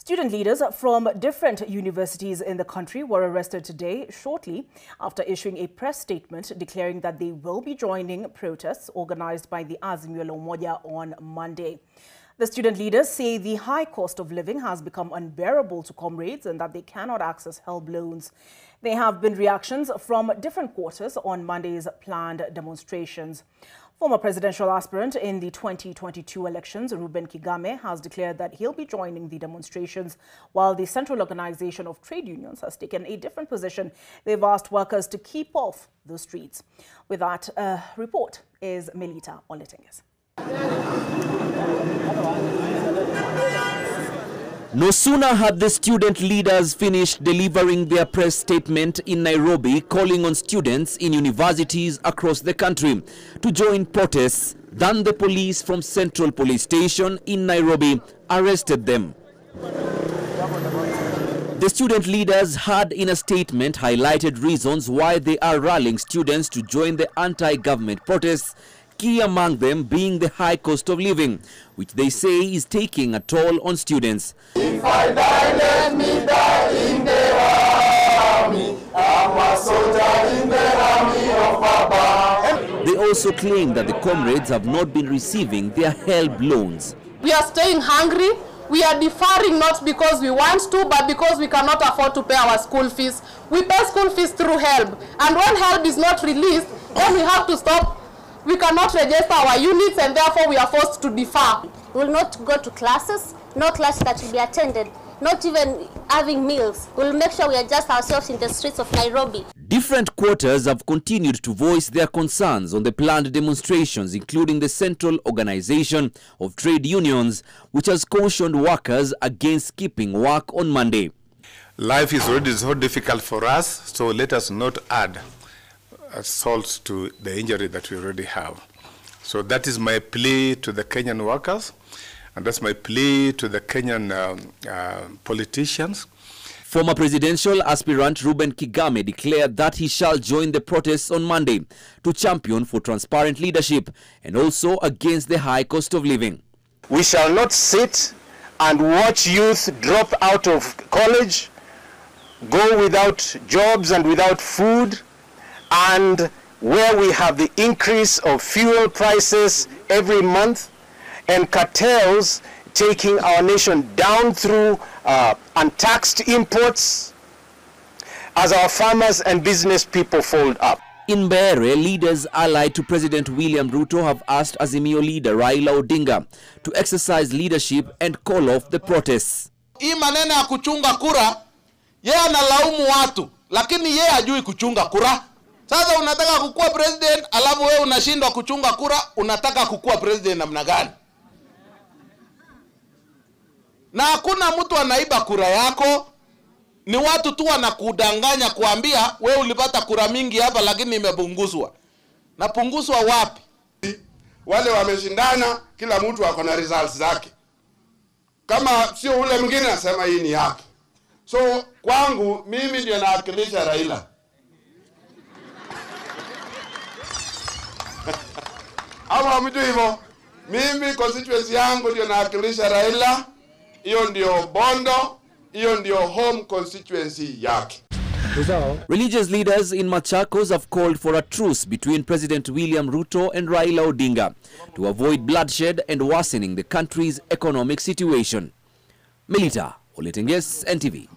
Student leaders from different universities in the country were arrested today shortly after issuing a press statement declaring that they will be joining protests organized by the Azimio la Umoja on Monday. The student leaders say the high cost of living has become unbearable to comrades and that they cannot access HELB loans. There have been reactions from different quarters on Monday's planned demonstrations. Former presidential aspirant in the 2022 elections, Reuben Kigame, has declared that he'll be joining the demonstrations, while the Central Organization of Trade Unions has taken a different position. They've asked workers to keep off the streets. With that report is Melita Oletenges. No sooner had the student leaders finished delivering their press statement in Nairobi, calling on students in universities across the country to join protests, than the police from Central Police Station in Nairobi arrested them. The student leaders had in a statement highlighted reasons why they are rallying students to join the anti-government protests, key among them being the high cost of living, which they say is taking a toll on students. If I die, let me die in the army. I'm a soldier in the army of Baba. They also claim that the comrades have not been receiving their HELB loans. We are staying hungry. We are deferring not because we want to, but because we cannot afford to pay our school fees. We pay school fees through HELB. And when HELB is not released, then we have to stop. We cannot register our units, and therefore we are forced to defer. We will not go to classes, no classes that will be attended, not even having meals. We will make sure we adjust ourselves in the streets of Nairobi. Different quarters have continued to voice their concerns on the planned demonstrations, including the Central Organization of Trade Unions, which has cautioned workers against skipping work on Monday. Life is already so difficult for us, so let us not add salt to the injury that we already have. So that is my plea to the Kenyan workers, and that's my plea to the Kenyan politicians. Former presidential aspirant Reuben Kigame declared that he shall join the protests on Monday to champion for transparent leadership and also against the high cost of living. We shall not sit and watch youth drop out of college, go without jobs and without food, and where we have the increase of fuel prices every month and cartels taking our nation down through untaxed imports as our farmers and business people fold up. In Mbeere, leaders allied to President William Ruto have asked Azimio leader Raila Odinga to exercise leadership and call off the protests. Hii maneno ya kuchunga kura, yeye analaumu watu, lakini yeye hajui kuchunga kura. Sasa unataka kukua president, alafu wewe unashindwa kuchunga kura, unataka kukua president namna gani? Na hakuna mtu anaiba kura yako, ni watu tu wanakudanganya kuambia wewe ulipata kura mingi hapa lakini imepunguzwa. Na punguzwa wapi? Wale wameshindana, kila mtu ako na results zake. Kama sio ule mwingine anasema hii ni yake. So kwangu mimi ndio nawakilisha Raila. Hawa mtu hivyo, mimi constituency yangu ndio nawakilisha Raila, hiyo ndio Bondo, hiyo ndio home constituency yake. Religious leaders in Machakos have called for a truce between President William Ruto and Raila Odinga to avoid bloodshed and worsening the country's economic situation. Melita Oletenges, NTV.